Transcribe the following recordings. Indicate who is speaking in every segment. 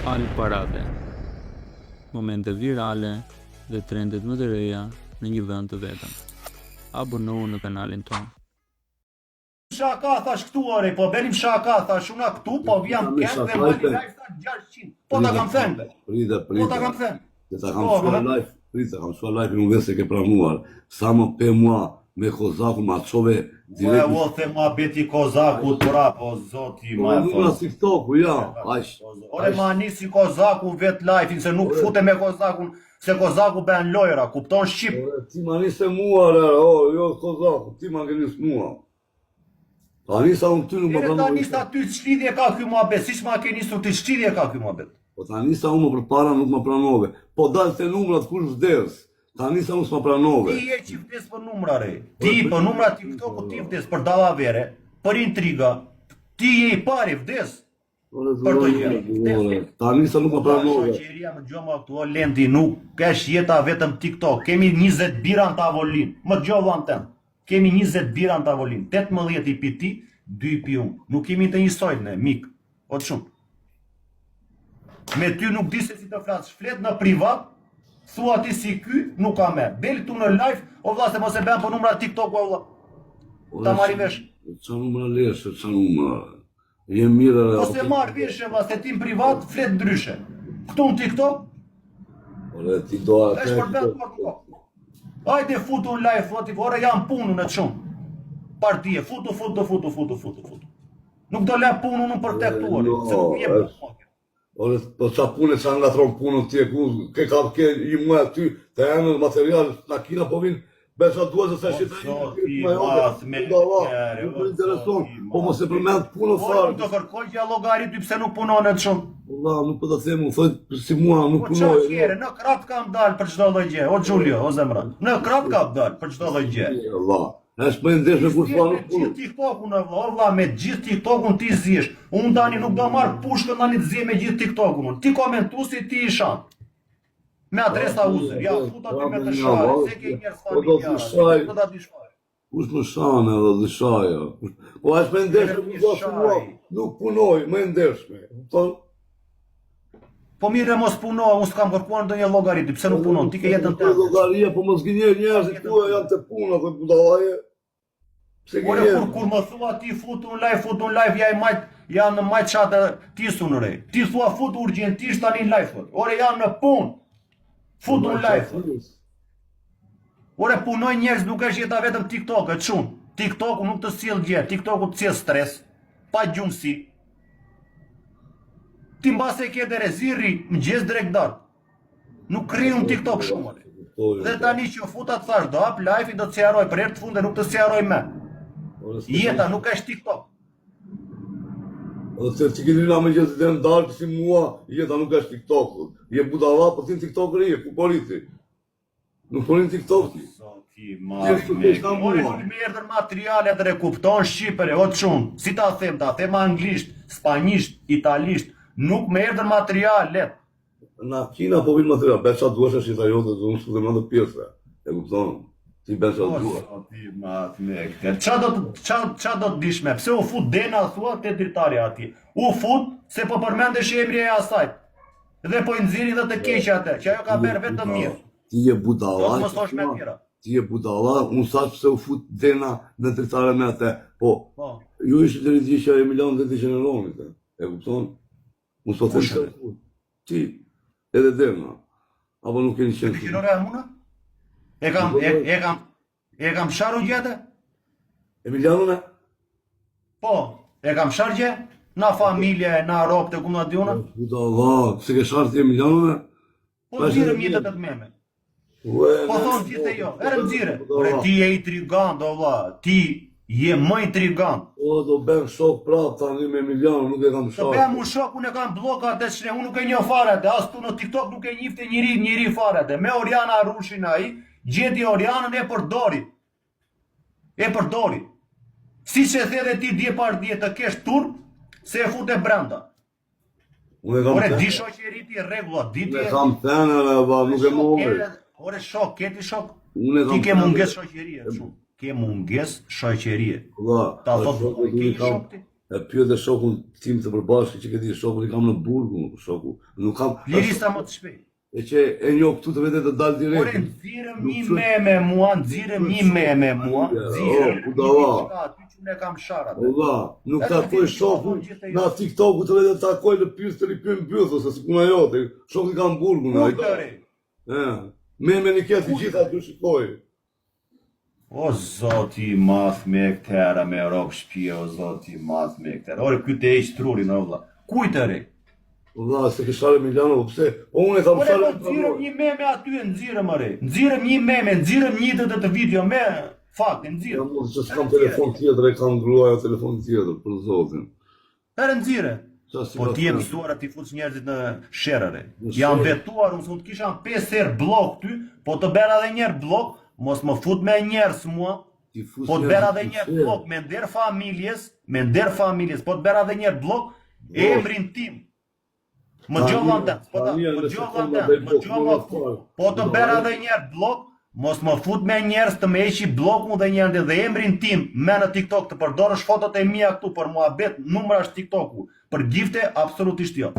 Speaker 1: Al parade, momente virale dhe trendet më të reja në një vend të vetëm. Abonohu në kanalin tonë.
Speaker 2: Shaka thash këtu ore, po benim shaka thash una këtu, po vjam kënd dhe bëni live thash 600. Po ta kam thënë. Po ta kam thënë.
Speaker 3: Dhe ta kam shkuar live, kam shkuar live në vend se ke pranuar. Sa më pe mua me Kozaku ma çove
Speaker 2: direkt. Po the mua beti Kozaku pra, po zoti ma
Speaker 3: po. Po TikToku ja, aq.
Speaker 2: Ore ma nisi Kozaku vet live-in se nuk fute me Kozakun, se Kozaku bën lojra, kupton shqip.
Speaker 3: Ti ma nisi mua, jo Kozaku, ti ma ke nis mua. Tani sa unë ty nuk më pranoj.
Speaker 2: Tani sa ty ç'lidhje ka ky muhabet, siç ma ke nisur ti ç'lidhje ka ky muhabet.
Speaker 3: Po tani sa unë më përpara nuk më pranove. Po dalte numrat kush vdes. Tani sa unë s'ma pranove.
Speaker 2: Ti je që vdes për numra re. Ti për numra TikToku ti vdes për dallavere, për intriga. Ti je I pari vdes. Për të gjë.
Speaker 3: Tani sa nuk më pranove.
Speaker 2: Shoqëria më dëgjoma këtu o Lendi, nuk kesh jeta vetëm TikTok. Kemi 20 bira në tavolinë. Më dëgjova anë. Kemi 20 bira në tavolinë, 18 I pi ti, 2 I pi unë. Nuk kemi të njësojnë ne, mik. O të shumë. Me ty nuk di se si të flasë, flet në privat, thua ti si ky, nuk ka merë. Beli tu në live, o vla se mos e ben për numra TikTok, o vla. Ta marri vesh.
Speaker 3: Qa numra leshe, qa numra. Jem mirë.
Speaker 2: Ose marri vesh, vla, se ti në privat, flet ndryshe. Këtu në TikTok,
Speaker 3: ore, ti do
Speaker 2: atë. Esh për ben të marrë. Hajde futu në live, thoti, ore jam punu në të shumë. Partije, futu. Nuk do le punu në për te këtu, ore, se nuk je punë.
Speaker 3: Ore, po qa punë që nga tronë punën tje, ke I mua ty, të enë material, na kina po vinë, besha duhet se shqita po mos e përmend punën farë.
Speaker 2: Nuk të kërkoj që llogarit ty pse nuk punon e të shumë.
Speaker 3: Allah, nuk po të themu, thoj si mua, nuk punoj.
Speaker 2: Po qa qere, në krat kam dalë për çdo lloj gjë, o Giulio, o zemra. Në krat kam dalë për çdo lloj gjë.
Speaker 3: Allah, është më ndeshme kur fa nuk punë.
Speaker 2: Gjithë TikTokun e vlla, me gjithë TikTokun ti zish. Unë tani nuk do marr pushkën tani të zi me gjithë TikTokun. Ti komentuesi ti I shan. Me adresa uzër, ja, futa ti me të share, se ke njerëz familjarë, do ta di shfare.
Speaker 3: Kush më shane edhe dhe shaja. Po është më ndeshme kur do mua, nuk punoj, më ndeshme.
Speaker 2: Po mire mos puno, unë s'kam kërkuar ndonjë llogari, pse nuk punon, ti ke jetën tënde.
Speaker 3: Llogaria, po mos gënjej njerëzit tua janë të puna, po budallaje.
Speaker 2: Ore kur më thua ti futu në live, janë majt qatë tisun re. Ti thua futu urgjentisht tani në live, ore janë në punë. Futu në live. Ore punoj njerëz, nuk është jeta vetëm TikTok, e çun. TikToku nuk të sjell gjë, TikToku të sjell stres, pa gjumësi. Ti mbase e ke dere zirri, mëngjes drejt darkë. Nuk krij unë TikTok shumë. Dhe tani që futa të thash, do hap live I do të sjaroj, për herë të fundit nuk të sjaroj me. Jeta nuk është TikTok.
Speaker 3: Ose që keni nga mëngjes dhe në darkë si mua, jeta nuk është TikTok. Je budalla, po ti në TikTok rije, ku politi. Nuk polin TikTok ti.
Speaker 2: Ore nuk me erdhën materialet dhe kupton Shqipëre, o të shumë. Si ta them anglisht, spanjisht, italisht. Nuk me erdhën materialet.
Speaker 3: Na Kina po vinë material, besha duesh është jeta jote dhe unë s'u më dhe pjesë. E kupton? Ti besha duesh.
Speaker 2: Qa do të dish me? Pse u fut Dena thua te dritarja ati? U fut se po përmendesh emri e asaj. Dhe po I nxirri dhe të keqja atë, që ajo ka bërë vetëm mirë.
Speaker 3: Ti je budalla. Ti je budalla, unë sa pse u fut Dena në dritarja me atë. Po. Ju ishte të ridhishja Emilian dhe të Gjeneronit. E kupton? Unë sot të shkërë. Ti, edhe Dena. Apo nuk keni qenë.
Speaker 2: Të Gjenore e muna? E kam sharu gjete?
Speaker 3: Emilianune?
Speaker 2: Po, e kam sharu gjete? Na familje, na ropë të kumë në djuna?
Speaker 3: Budalla, pëse ke sharë ti Emilianune?
Speaker 2: Po të gjire mjetët e të meme. Po thonë gjithë e jo, erë më gjire. Ti je intrigant, do vla, ti je më intrigant.
Speaker 3: O, do bëm shok prapë tani me Emilianu, nuk e kam
Speaker 2: shok. Do bëm u shok, unë e kam blokat e shne, unë nuk e një fare dhe, as tu në TikTok nuk e njifte njëri fare dhe. Me Oriana Rushin ai, gjeti Orianën e përdori. Si që the dhe ti dje par dje të kesh turp, se e fute brenda. Ore, di shoqeri ti rregulla, di ti...
Speaker 3: Unë e kam thënë, nuk e move.
Speaker 2: Ore, shok, keti shok. Ti ke munges shoqerie, shumë. Ke munges shoqerie. Ta thot, ke shok ti?
Speaker 3: E pyet e shokun tim të përbashkët që këti shokun i kam në burgu, shoku. Nuk kam...
Speaker 2: Lirisa më të shpejt.
Speaker 3: E që e njoh këtu të vetë të dalë direkt.
Speaker 2: Ore, nxirëm një me mua, nxirëm një me mua, nxirëm një diçka, aty që ne kam sharat.
Speaker 3: Olla, nuk takoj shokun na TikToku të vetë takoj në pyes të ripym pyetës, se sikuna jote. Shoku i kam burgun ai. Me një këtë gjitha të shikoj.
Speaker 2: O zoti i madh me këtera me rob shtëpia, o zoti i madh me këtera. Ore, ky të heq trurin, o vlla. Kujtëre.
Speaker 3: Valla, se këshare Milano, pse? Unë e kam
Speaker 2: share... Ore, nxirëm një meme aty, nxirëm, ore. Nxirëm një meme, nxirëm një të video me faktin, nxirëm.
Speaker 3: Që s'kam telefon tjetër, e kam ngruaja telefon tjetër, për zotin.
Speaker 2: Ere nxire. Po ti e mësuar ti futs njerëzit në sherrëre. Jam vetuar, unë s'u të kisha 5 herë blok ty, po të bera edhe njerë blok, mos më fut me njerës mua, po të bera edhe njerë blok, me nder familjes, po të bera edhe njerë blok, emrin tim. Më gjovan të, po të bera dhe njerë blok, mos më fut me njerës të me eqi blok mu dhe njerë dhe emrin tim me në TikTok të përdorësh fotot e mija këtu për muhabet, numra është TikToku, për gifte, absolutisht jo.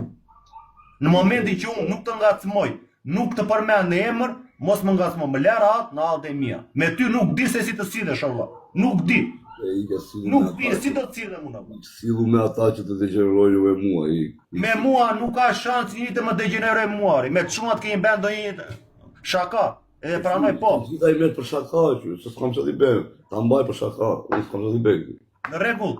Speaker 2: Në momenti që unë nuk të ngacmoj, nuk të përmen në emër, mos më ngacmoj, më lera atë në alët e mija. Me ty nuk di se si të sidesh, Allah, nuk di. Nuk di, si do të cilë mu në vë.
Speaker 3: Silu me ata që të degenerojnë me mua.
Speaker 2: Me mua nuk ka shansë një të më degeneroj mua. Me të shumat kejnë bend do një shaka. Edhe pranoj po.
Speaker 3: Gjitha i merë për shaka që, se s'kam që t'i bend. Ta mbaj për shaka, unë s'kam që t'i bend.
Speaker 2: Në regull.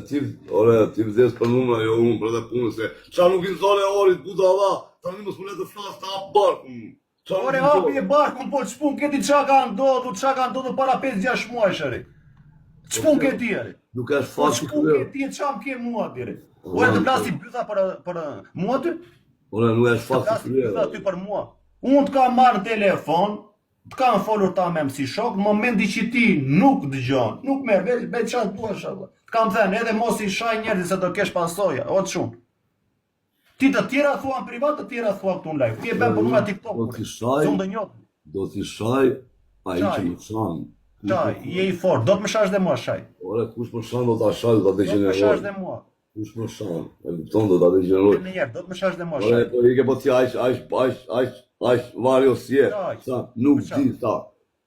Speaker 3: Ti vdes për numra, jo unë për edhe punë, se qa nuk i nëzole orit, buda Allah, ta një më s'punet të flas, ta hap barkun.
Speaker 2: Ore, hapi e barkun, po që pun këti qa ka ndodhur para 5-6 muaj shëri. Ç'pun ke ti ere?
Speaker 3: Nuk e është fakt
Speaker 2: ç'pun ke ti, ç'am ke mua dire. Ore të plasi bytha për mua ty?
Speaker 3: Ore nuk e është fakt
Speaker 2: të bytha ty për mua. Unë të kam marrë në telefon, të kam folur ta me si shok, në momenti që ti nuk dëgjon, nuk merr veç çfarë duash apo. Të kam thënë edhe mos i shaj njerëzit se do kesh pasoja, o të shumë. Ti të tjera thuan privat, të tjera thuan këtu në live. Ti e bën për numra TikTok.
Speaker 3: Do t'i shaj ai që më çan.
Speaker 2: Qaj, je i fort, do të më shash dhe mua shaj.
Speaker 3: Ore, kush më shan do t'a shaj, do t'a degeneroj.
Speaker 2: Do të më shash dhe mua.
Speaker 3: Kush më shan, e kupton do t'a degeneroj.
Speaker 2: Do të më shash dhe mua shaj.
Speaker 3: Ore, po i ke po ti aq vario si e, nuk di ta.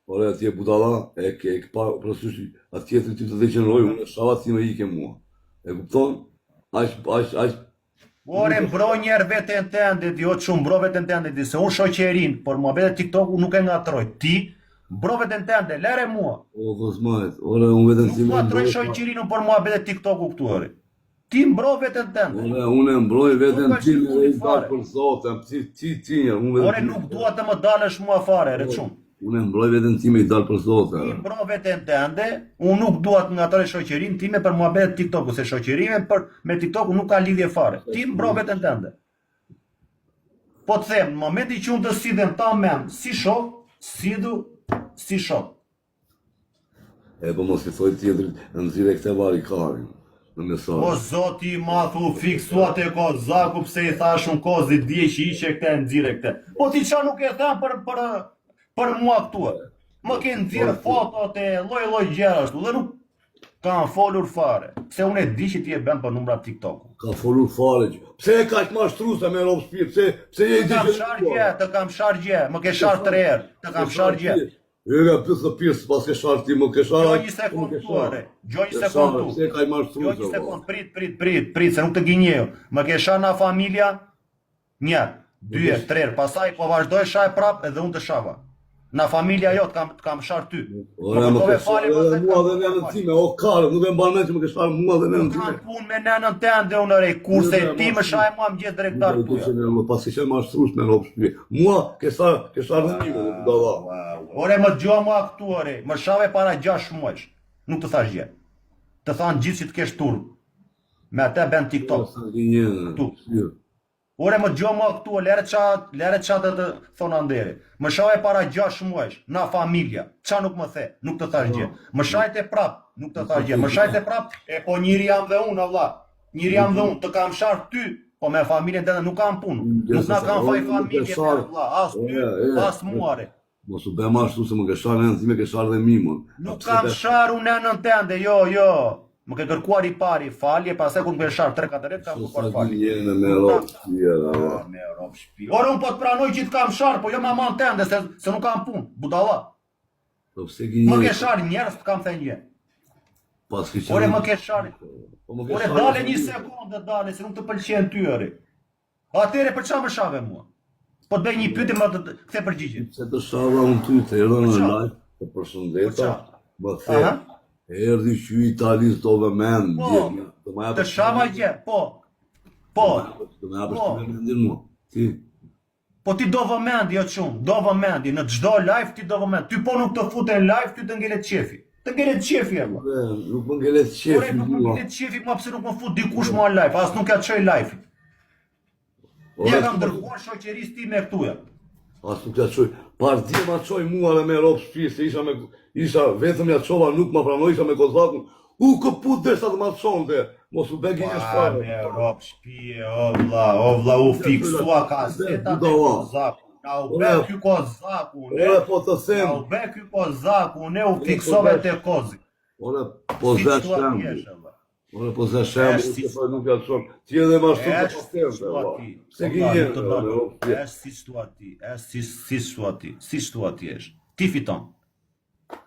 Speaker 3: Ore, atje budala, e ke pa përësysh atjetër ti të degeneroj, unë e shava ti me i ke mua. E kupton? Aq.
Speaker 2: Ore, mbro njerë vetën tënde, jo të shumë mbro vetën tënde, se unë shoqerin, por mua vete TikToku nuk e ngatroj. Ti, mbro vetën tënde, lere mua.
Speaker 3: O, vëzmajt, ore, unë vetën
Speaker 2: ti me mbro. Nuk ngatroj shoqerinu, por mua vete TikToku këtu, ore. Ti mbro vetën tënde.
Speaker 3: Ore, unë e mbroj vetën ti me i dalë për zotën, ti një.
Speaker 2: Ore, nuk dua të më dalësh mua fare, re shumë.
Speaker 3: Unë e mbroj vetën ti me i dalë për zotën.
Speaker 2: Ti mbro vetën tënde, unë nuk dua të ngatroj shoqerin time për mua vete TikToku, se shoqerime me TikToku nuk ka lidhje fare. Ti mbro vetën tënde. Po të them, në momenti që unë të sidhem ta mem si shok, sidu si shok.
Speaker 3: E po mos i thoj tjetërit, në nëzire këte barikarin, në mesaj.
Speaker 2: O zoti ma thu fiksuat e Kozaku, pse i thash unë Kozit dje që ishe këte nëzire këte. Po ti qa nuk e them për mua këtu. Më ke nëzire fotot e loj gjerashtu, dhe nuk kanë folur fare. Pse unë e di që ti e ben për numra TikToku.
Speaker 3: Ka folur fare që. Pse e ka që mashtru se me ropë shpirë, pse e i di që...
Speaker 2: Të kam shargje, më ke sharë 3 herë, të kam shargje.
Speaker 3: E nga pysë të pysë, pas ke sharë ti, më ke sharë...
Speaker 2: Gjoj një sekund tu, are, gjoj një sekund tu.
Speaker 3: Pse e ka i mashtru se...
Speaker 2: Gjoj një sekund, prit, se nuk të gjinjejo. Më ke sharë na familja, 1, 2, 3, pasaj po vazhdoj shaj prap edhe unë të shava. Na familja jo të kam sharë ty.
Speaker 3: Ora, më ke sharë edhe mua dhe nenën time, o karë, nuk e mba në që më ke sharë mua dhe nenën time.
Speaker 2: Kam pun me nenën tënde unë rej, kurse ti më shaj mua më gjithë drektar tuja.
Speaker 3: Pas ke qenë mashtrush me ropë shpje. Mua ke sharë në një, nuk da va.
Speaker 2: Ore, më gjoa mua këtu, ore, më shave para 6 muajsh. Nuk të thash gjë. Të thanë gjithë që të kesh turp. Me ate ben TikTok. Ore, më gjoa mua këtu, lere qatë të thonë andere. Më shave para 6 muajsh, na familja. Qa nuk më the, nuk të thash gjë. Më shajte prap, nuk të thash gjë. Më shajte prap, e po njëri jam dhe unë, Allah. Njëri jam dhe unë, të kam sharë ty, po me familjen të dhe nuk kam punë. Nuk na kam faj familje, Allah, as ty, as muare.
Speaker 3: Mos u be mashtu se më ke sharë nenën time, ke sharë dhe mimon.
Speaker 2: Nuk kam sharë unë nenën tënde, jo. Më ke kërkuar i pari falje, pastaj kur më ke sharë 3-4 herë kam kërkuar falje.
Speaker 3: Me ropë shtëpia,
Speaker 2: Me ropë shtëpi. Ore unë po të pranoj që të kam sharë, po jo me aman tende, se nuk kam punë, budalla. Më ke sharë njerës të kam thënë një. Ore më ke sharë. Ore dale 1 sekondë dale, se nuk të pëlqen ty ore. Atere për qa më shave mua? Po të bëj një pyetje më të kthe përgjigje.
Speaker 3: Se të shava unë ty të erdhën në live, të përshëndeta, më the, erdhi që Italis dove mend,
Speaker 2: të shava gjë, po. Po.
Speaker 3: Të me apësh të me mendin mua. Ti.
Speaker 2: Po ti do vëmendi, jo qumë, do vëmendi, në çdo live ti do vëmendi. Ty po nuk të futen live, ty të ngelet qefi. Të ngelet qefi e vë.
Speaker 3: Nuk më ngelet qefi.
Speaker 2: Ore, nuk më ngelet qefi, ma pse nuk më fut dikush mua live, as nuk ja qoj live. Ja kam dërguar shoqërisë time këtuja.
Speaker 3: As nuk ja qoj. Partia ma qoj mua dhe me ropë shtëpi, se isha vetëm ja qova, nuk ma pranoj, isha me kozakun. U këput dhe sa të ma qonde, mos u begi një shpare.
Speaker 2: Me ropë shtëpi, o vlla, u fiksua kaseta te kozakun. Na u be ky kozaku, ne.
Speaker 3: Ore, po të them.
Speaker 2: Na u be ky kozaku, ne u fiksove te kozi.
Speaker 3: Ore, po zë shembull. Ore, po zë shembull, se nuk ja çon. Ti edhe më ashtu të pastë. Se gjinë.
Speaker 2: Si thua ti? Si thua ti është? Ti fiton.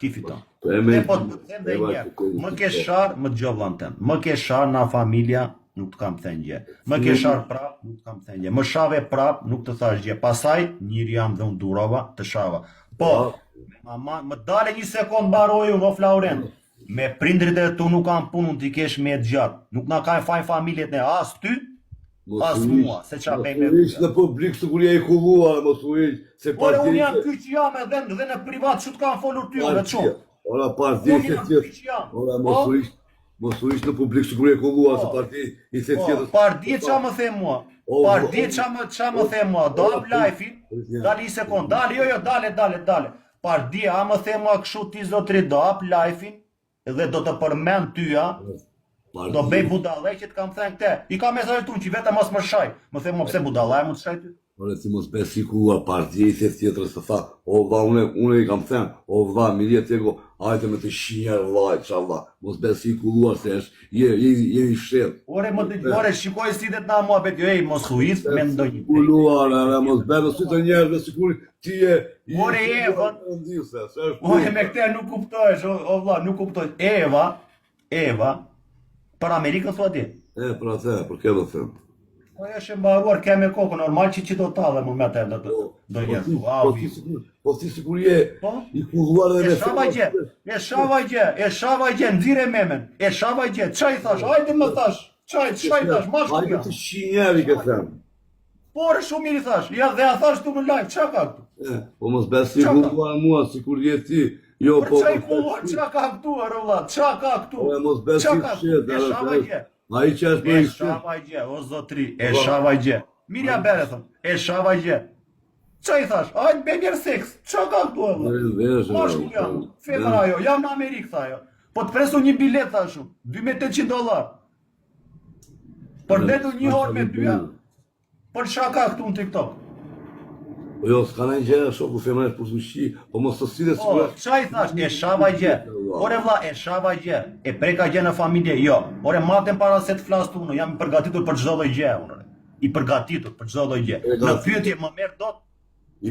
Speaker 2: Ti fiton. Ne po të them dhe një. Më ke sharë, më gjovlan tem. Më ke sharë na familja, nuk të kam thënë gjë. Më ke sharë prap, nuk të kam thënë gjë. Më shave prap, nuk të thash gjë. Pasaj, njëri jam dhe unë durova, të shava. Po, më dale 1 sekond baroju, më Florent. Me prindrit e tu nuk kam punë, t'i kesh me gjatë. Nuk na kanë fajn familjet ne, as ty, as mua, se qa bëj me
Speaker 3: Mos u ish në publik së kur je i kulluar, mos u ish, se
Speaker 2: Ore, unë jam ky që jam edhe në privat, që t'kam folur ty, dhe qumë.
Speaker 3: Ora, partia i se tjetë. Ora, mos u ish në publik së kur je i kulluar, se partia i se tjetë.
Speaker 2: Partia qa më the mua? Partia qa më the mua? Dab live-in, dali 1 sekund, dali, jo, dale. Partia, a më the mua këshu ti zotri, dab live-in, dhe do të përmend tyja, do bëj budallaj që të kam thënë këte. I ka mesazhet tunë që vetëm mos më shaj. Më the më pse budallaj më të shaj ty?
Speaker 3: Ore, ti mos bes i kulluar, partia i se tjetër se tha, o vlla, une i kam thënë, o vlla, mirje tego, hajte me të shinjer vllaj, çalla. Mos bes i kulluar se është je i fshet.
Speaker 2: Ore, shikoj si det na mua bet, ej, mos huit me ndonjë.
Speaker 3: Kulluar, mos bën si të njerëzve sikur ti je.
Speaker 2: Ore Eva. Ore me këtë nuk kuptohesh, o vlla, nuk kuptoj. Eva, për Amerikën thua ti?
Speaker 3: Për atë, për këtë do them.
Speaker 2: Po është e mbaruar keme kokë, normal që do tallë më me atë do jetë.
Speaker 3: Po ti sikur je i kulluar edhe
Speaker 2: me E shava gjë, nxire memen. E shava gjë, çaj thash, hajde më thash. Çaj thash, mashkull.
Speaker 3: Hajde të shinjeri ke them.
Speaker 2: Por shumë mirë thash. Ja dhe a thash tu në live, çka ka këtu?
Speaker 3: Po mos bes i kulluar mua sikur je ti. Jo po.
Speaker 2: Çaj kulluar, çka ka këtu, valla? Çka ka këtu?
Speaker 3: Po mos bes i fshet.
Speaker 2: E shava gjë.
Speaker 3: Ai që është
Speaker 2: E shava gjë, o zotri, e shava gjë. Mirja bere thëm, e shava gjë. Qa i thash? Hajtë be njerë seks, qa ka këtu e vë? Mashkull jam, femra jo, jam në Amerikë, tha jo. Po të presu një bilet, tha shumë, $2.800. Për detu 1 orë me 2, për qa ka këtu në TikTok?
Speaker 3: Jo, s'ka në gjë, shoku femra e përsushi, po mos të sile sigur.
Speaker 2: Qa i thash? E shava gjë. Ore vlla, e shava gjë. E preka gjë në familje, jo. Ore maten para se të flas tu unë, jam i përgatitur për çdo lloj gjë unë. I përgatitur për çdo lloj gjë. Në pyetje më merr dot.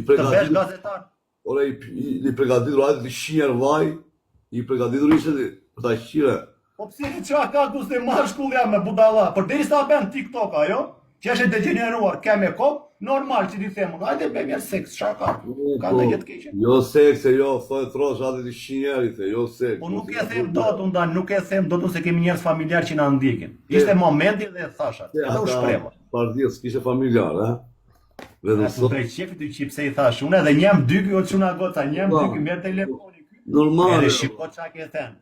Speaker 2: Të vesh gazetar.
Speaker 3: Ore i përgatitur atë të shinjer vaj, i përgatitur ishte për ta qire.
Speaker 2: Po pse çka ka ku se mashkull jam me budalla. Por derisa bën TikTok ajo, që është degeneruar, ke me kokë, normal që ti them, hajde bëjmë një seks, çka ka? Ka ndonjë të keqe?
Speaker 3: Jo seks, jo, thoj trosh atë të shinjerit, jo seks.
Speaker 2: Po nuk e them dot unë, nuk e them dot se kemi njerëz familjar që na ndjekin. Ishte momenti dhe thasha, edhe u shpreva.
Speaker 3: Partia s'kishte familjar, ha?
Speaker 2: Vetëm sot. Po çefi ti pse i thash, unë edhe njëm dyky o çuna goca, njëm dyky me telefoni ky.
Speaker 3: Normal.
Speaker 2: Edhe shiko çka ke thënë.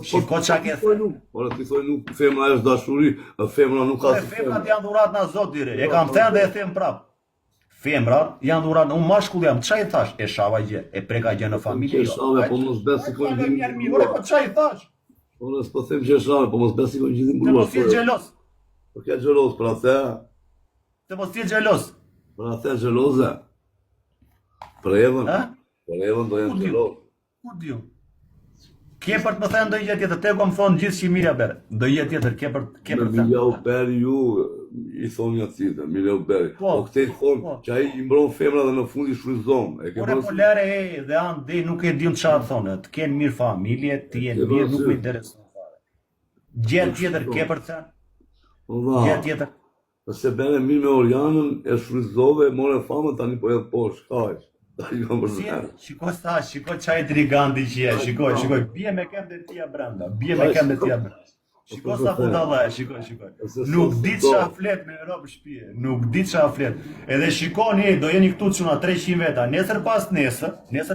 Speaker 2: Shiko çka ke thënë.
Speaker 3: Ora ti thoj nuk femra është dashuri, femra nuk ka.
Speaker 2: Femrat janë dhurat na Zot dire. E kam thënë dhe e them prap. Femrat janë dhurat, unë mashkull jam. Ç'a i thash? E shava gjë, e preka gjë në familje.
Speaker 3: E shava, po mos bes sikon
Speaker 2: gjithë. Ora po ç'a i thash?
Speaker 3: Ora s'po them që e shava, po mos bes sikon gjithë mbuluar.
Speaker 2: Mos je xhelos.
Speaker 3: Po ke xhelos për atë?
Speaker 2: Të mos je xhelos.
Speaker 3: Për atë xheloze. Për Evën. Për Evën do jenë xhelos.
Speaker 2: Ku diu? Kepërt më thënë ndonjë tjetër, te më thonë gjithë që Milja Beri. Ndonjë tjetër, kepërt
Speaker 3: Milja Beri ju i thonë një tjetër, Milja Beri. Po këte i thonë që ai i mbron femra dhe në fund i shfryzon.
Speaker 2: Ore po lere dhe anë dhe nuk e diun çfarë thonë, të kenë mirë familje, të jenë mirë, nuk më intereson fare. Gjë tjetër kepërt thënë. Gjë tjetër.
Speaker 3: Se bene mirë me Orianën, e shfryzove, e more famën, tani po edhe poshtë, kaq.
Speaker 2: Shiko qaj triganti që je, shikoj, bje me kem dhe tia brenda, Shiko sa budalla e, shikoj. Nuk dit qa flet me Europë shpije, nuk dit qa flet. Edhe shikoni, do jeni këtu që nga 300 veta, nesër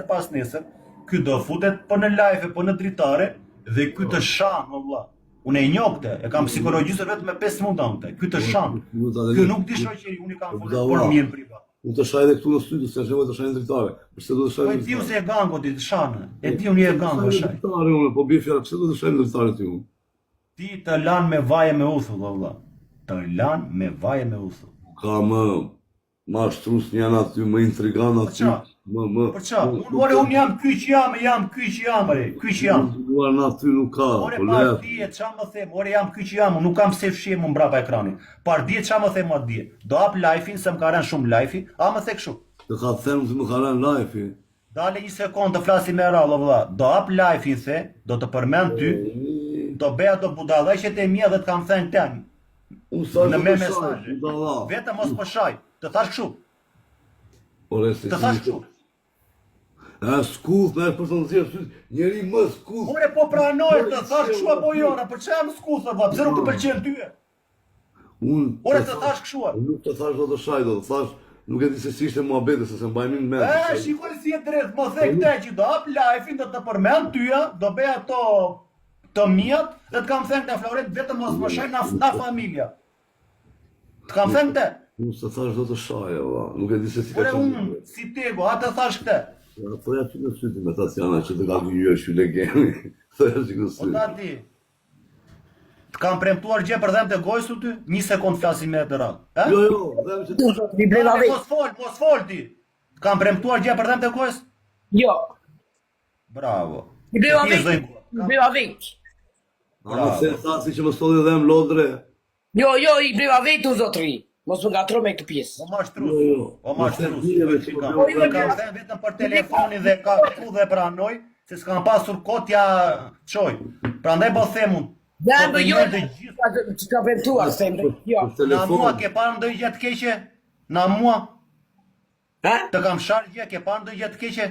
Speaker 2: pas nesër, ky do futet për në live, për në dritare, dhe ky të shanë, valla. Unë e njokte, e kam psikologjisër vetë me 5 mund ante, ky të shanë. Ky nuk di shoqeri, unë i kam futet për mirë privat.
Speaker 3: Unë të shaj dhe këtu në studio, se shëve të shaj në dritare. Përse do të shaj në dritare?
Speaker 2: E tiu se e gango ti të shanë, e tiu një e gango shaj.
Speaker 3: Po bje fjallë, përse do të shaj në dritare ti unë?
Speaker 2: Ti të lanë me vaje me uthull, valla. Të lanë me vaje me uthull.
Speaker 3: Ka më ashtrus një janë aty, më intrigan aty.
Speaker 2: Për qa? Unë jam kyç jam,
Speaker 3: Duar në aty nuk ka.
Speaker 2: Ore par dje, qa më them, jam kyç jam, nuk kam se fshje më mbrapa ekranin. Par dje, qa më them atë dje? Do hap live-in, se më ka rënë shumë live-i, a më thek shumë.
Speaker 3: Të ka them se më ka rënë live-i.
Speaker 2: Dale një sekund të flasi me rallë, vëlla. Do hap live-in, the, do të përmend ty, do beja do budallëqet e mia dhe të kam thënë ten. Në me mesazhe. Vetëm mos po shaj, të thash kështu. Të thash kështu.
Speaker 3: Skuth, me për të nëzirë, njeri më skuth.
Speaker 2: Ore po pranoj të thash kështu apo jona, për që jam skuth, pëse nuk të pëlqen tyje? Ore të thash kështu.
Speaker 3: Nuk të thash do të shaj, do të thash, nuk e di se si ishte muhabete, se se mbajmin me.
Speaker 2: Shikoj si e drejt, më thek te që do hap live-in, do të përmend tyja, do beja to të mijat, dhe të kam thënë të Floret, vetëm mos më shaj na familja. Të kam thënë te.
Speaker 3: Unë se thash do të shaj, nuk e di se si ka
Speaker 2: qenë. Ore unë, si tego, a të thash këte.
Speaker 3: Thoja që në syti me Tasjana që të ka gjyë shule gemi. Thoja që në syti.
Speaker 2: O tati, të kam premtuar gjë për dhem të gojsu ty, 1 sekund flasim me të radhë.
Speaker 3: Jo, dhem që të...
Speaker 2: Mos fol ti. Të kam premtuar gjë për dhem të gojs?
Speaker 4: Jo.
Speaker 2: Bravo.
Speaker 4: I bleva vik.
Speaker 3: A më se thasi që më stodi dhem lodre?
Speaker 4: Jo, i bleva vik të zotri. Mos më ngatro me këtë pjesë.
Speaker 2: O mashtrus, Ka dhe vetëm për telefonin dhe ka këtu dhe pranoj, se s'kam pasur kotja qoj. Prandaj po themun.
Speaker 4: Dhe më jo, që ka ventuar, se më jo.
Speaker 2: Na mua ke parë ndonjë gjë të keqe? Na mua? Të kam sharë gjë, ke parë ndonjë gjë të keqe?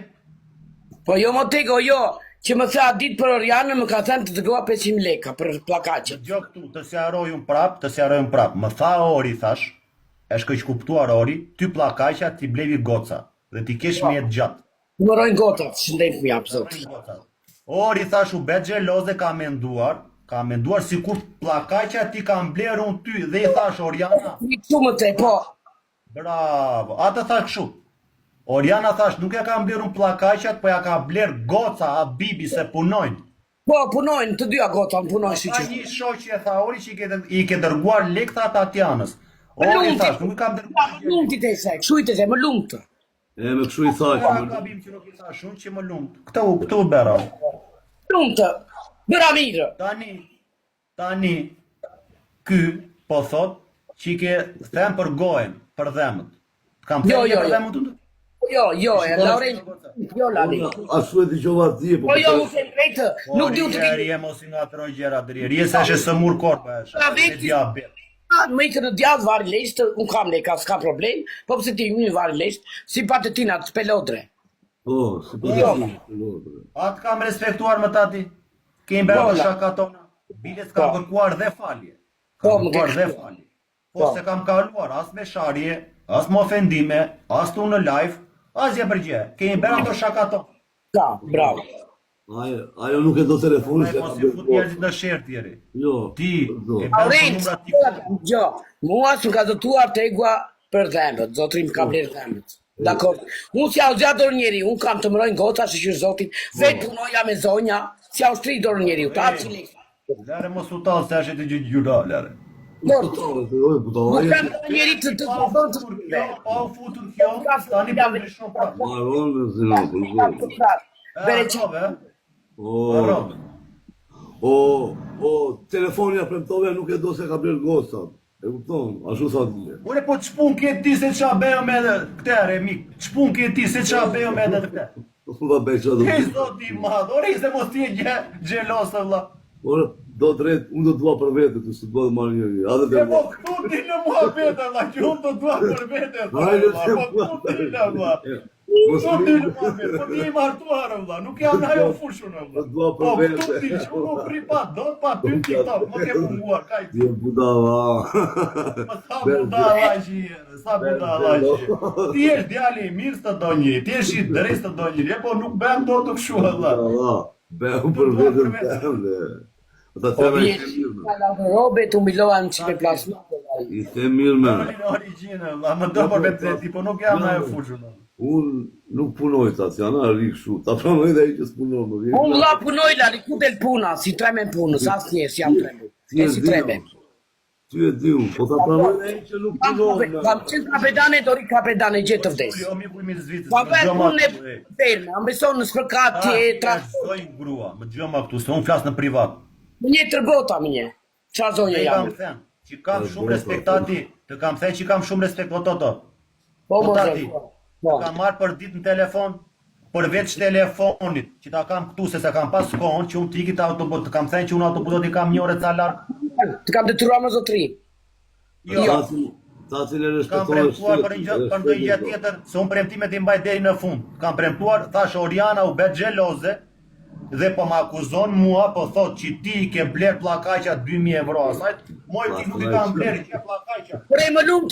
Speaker 4: Po jo më tego, jo. Që më tha ditë për Orianën, më ka thënë të dëgoha 500 leka për plakaqet.
Speaker 2: Gjo këtu, të sjarojun prap, më tha Ori, thash, e shkëq kuptuar Ori, ty plakaqja ti blevi goca, dhe ti kesh me jetë gjatë.
Speaker 4: Të më rojnë gotat, që ndejnë ku japë, zotri.
Speaker 2: Ori, thash, u bet gjeloze ka menduar si kur plakaqja ti ka mblerë unë ty, dhe i thash, Oriana.
Speaker 4: Një këtu më te, po.
Speaker 2: Bravo, atë thash këshu. Oriana thash, nuk e ka mblerë unë plakaqjat, po ja ka mblerë goca, a bibi se punojnë.
Speaker 4: Po, punojnë, të dyja gota, punojnë
Speaker 2: shqyqe. Pa një shoqë e tha Ori që i ke dërguar lekta Tatjanës. Ori thash, nuk i kam dërguar.
Speaker 4: Më lumë ti te se, këshu i te se, më lumë të.
Speaker 3: E, me këshu i thash.
Speaker 2: Ora gabim që nuk i thash unë që më lumë. Këtu u bera.
Speaker 4: Lumë të, bëra mirë.
Speaker 2: Tani, ky, po thot, që i ke them për gojen, për dhemët. Kam them për dhemët të?
Speaker 4: Jo, e Lauren, jo Lali.
Speaker 3: Ashtu e diqova atje,
Speaker 4: po jo, u them drejtë, nuk di u të
Speaker 2: vitë. Ori, mos i nga troj gjera dërje, rje se është së murë korpa e
Speaker 4: me diabet. Më ikë në djatë vari leshtë, unë kam leka, s'ka problem, po pëse ti një vari leshtë, si patë tina të pelodre.
Speaker 3: Po, si patë tina të pelodre.
Speaker 2: Atë kam respektuar më tati, kemi bërë të shakatona, bilet kam kërkuar dhe falje. Po se kam kaluar, as me sharje, as më ofendime, as tu në live, as je përgje, kemi bërë të shakaton.
Speaker 4: Ka, bravo.
Speaker 3: Ajo nuk e do telefonin.
Speaker 2: Mos i fut njerëzit në shërë tjeri.
Speaker 3: Jo.
Speaker 2: Ti, e bërë numrat ti.
Speaker 4: Jo, mua s'u ka dotuar tegua për dhembët, zotrim ka blerë dhembët. Dakor, unë si au gjatë dorë njeri, unë kam të mërojnë gota, shëshirë zotin, vetë punoja me zonja, si au shtri dorë njeri, ta atë si lekë.
Speaker 2: Lere mos u talë, se ashe të gjyra, lere.
Speaker 4: Nuk kam të njeri të të
Speaker 2: të pa u futur kjo, tani për në shumë prapë.
Speaker 3: Maronë, zina, për
Speaker 4: Bere qove,
Speaker 3: Telefonja premtove nuk e do se ka bler gostat. E kupton, ashtu sa ti.
Speaker 2: Ore, po ç'pun ke ti se qa bejo me edhe këte, Remik? Ç'pun ke ti se qa bejo me edhe këte?
Speaker 3: Po va bëj çfarë do.
Speaker 2: Ke zoti i madh, ore, se mos ti e gjelos, valla.
Speaker 3: Ore, do drejt, unë do të dua për vete, të së bëhet marrë njëri.
Speaker 2: E po këtu ti në muhabet, valla, që unë do të dua për vete, valla, po këtu ti në, valla. Këtu ti në muhabet, po ti i martuar, valla, nuk jam në ajo fushun, valla. Po këtu ti, që unë pripat, do të pa ty në TikTok, më ke punguar, kaj ti.
Speaker 3: Ti e budala.
Speaker 2: Sa budala që jenë, sa budala që jenë. Ti esh djali i mirë së të do njëri, ti esh i drejt të do njëri, e po nuk bëhem do të këshu, valla.
Speaker 3: Bëhem për vetën tëmë. Ata të me i të mirë me.
Speaker 4: Robe të umbilohen që me plasma.
Speaker 3: I të mirë me.
Speaker 2: Origjine, më do për vetë ti, po nuk jam në e fushun.
Speaker 3: Unë nuk punoj ta, që janë a rikë shu. Ta pranoj dhe i që s'punoj më vjetë.
Speaker 4: Unë la punoj, la ku del puna, si tremen punës, as njerë, si jam tremen. E si tremen.
Speaker 3: Ty e di unë, po ta pranoj dhe i që nuk punoj.
Speaker 4: Kam qenë kapedane, dori kapedane gjithë të vdes.
Speaker 2: Jo, mi ku i mirë zvitës,
Speaker 4: Pa
Speaker 2: më
Speaker 4: për
Speaker 2: gjoma
Speaker 4: punë
Speaker 2: këtu.
Speaker 4: e ferme, am beson në spërkat tjetra.
Speaker 2: Zoj grua, më gjoma këtu, se unë flasë në privat.
Speaker 4: Më një tërbota më një. Qa zonje
Speaker 2: Te
Speaker 4: jam?
Speaker 2: kam thënë, që kam shumë respektati, të kam thënë që kam shumë respekt, o.
Speaker 4: Po më
Speaker 2: tati,
Speaker 4: zërë.
Speaker 2: kam marrë për ditë në telefon, përveç telefonit, që ta kam këtu, se se kam pas kohën, që unë tikit autobus, të kam thënë që unë autobusit i kam një orë ca larkë.
Speaker 4: Të kam detyruar më zotri.
Speaker 2: Jo,
Speaker 3: Tati në
Speaker 2: kam
Speaker 3: respektoj
Speaker 2: premtuar për një gjë tjetër, se unë premtimet i mbaj deri në fund. Kam premtuar, thash Oriana u bet xheloze dhe po më akuzon mua, po thot që ti i ke bler pllakaqja 2000 euro asaj. Moj ti nuk i kam bler që pllakaqja.
Speaker 4: Pre më lumë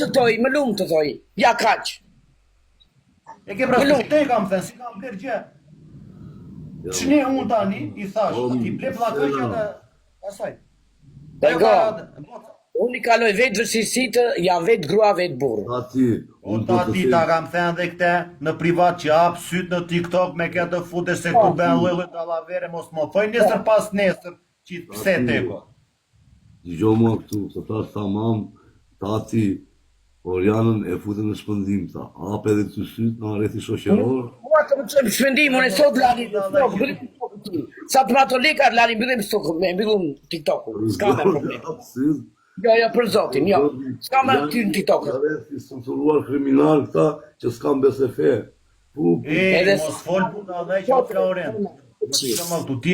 Speaker 4: të thoj, ja kaq.
Speaker 2: E ke pra te kam thënë, si kam bler gjë. Ç'ne unë tani i thash, ti ble pllakaqja dhe asaj.
Speaker 4: Dego, unë i kaloj vetë vështirësitë, jam vetë grua, vetë burë.
Speaker 3: Tati,
Speaker 2: Unë tati ta kam thënë dhe këte në privat që hap sytë në TikTok me këtë futesh se ku ben lëllë dallavere mos më thoj nesër pas nesër që pse teko.
Speaker 3: Dëgjoj mua këtu, se thash tamam, tati, Orianën e futën në shpëndim ta. Hap edhe të sytë në rreti shoqëror.
Speaker 4: Mua të më qëmë shpendim, unë e sot lani në stok, bëllim TikTok-u. Sa të mato lekat, lani bëllim stok, me bëllim TikTok-u. S'ka me problem. Jo, për zotin, jo. S'ka me ty në TikTok-u.
Speaker 3: Rreti strukturuar kriminal këta që s'kam bese fe.
Speaker 2: Mos fol budallaj që Floren. Ti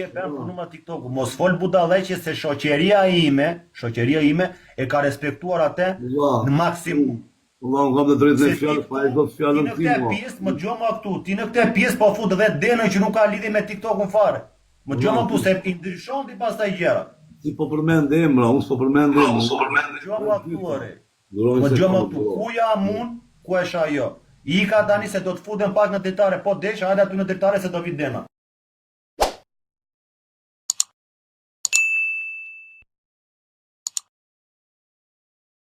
Speaker 2: e bën punu me TikTok-u. Mos fol budallaj që se shoqëria ime e ka respektuar atë në maksimum.
Speaker 3: Unë kam të drejtë në fjallë, pa e do të fjallën
Speaker 2: ti mua. Ti në këtë pjesë, më gjoma këtu, ti në këtë pjesë po fut vetë denën që nuk ka lidhje me TikTok-un fare. Më gjoma këtu se i ndryshon ti pastaj gjëra.
Speaker 3: Ti po përmend emra, unë s'po përmend emra.
Speaker 2: Më gjoma këtu ore. Më gjoma këtu, ku jam unë, ku është ajo. I ka tani se do të futen pak në detare, po desh, hajde aty në detare se do vi dena.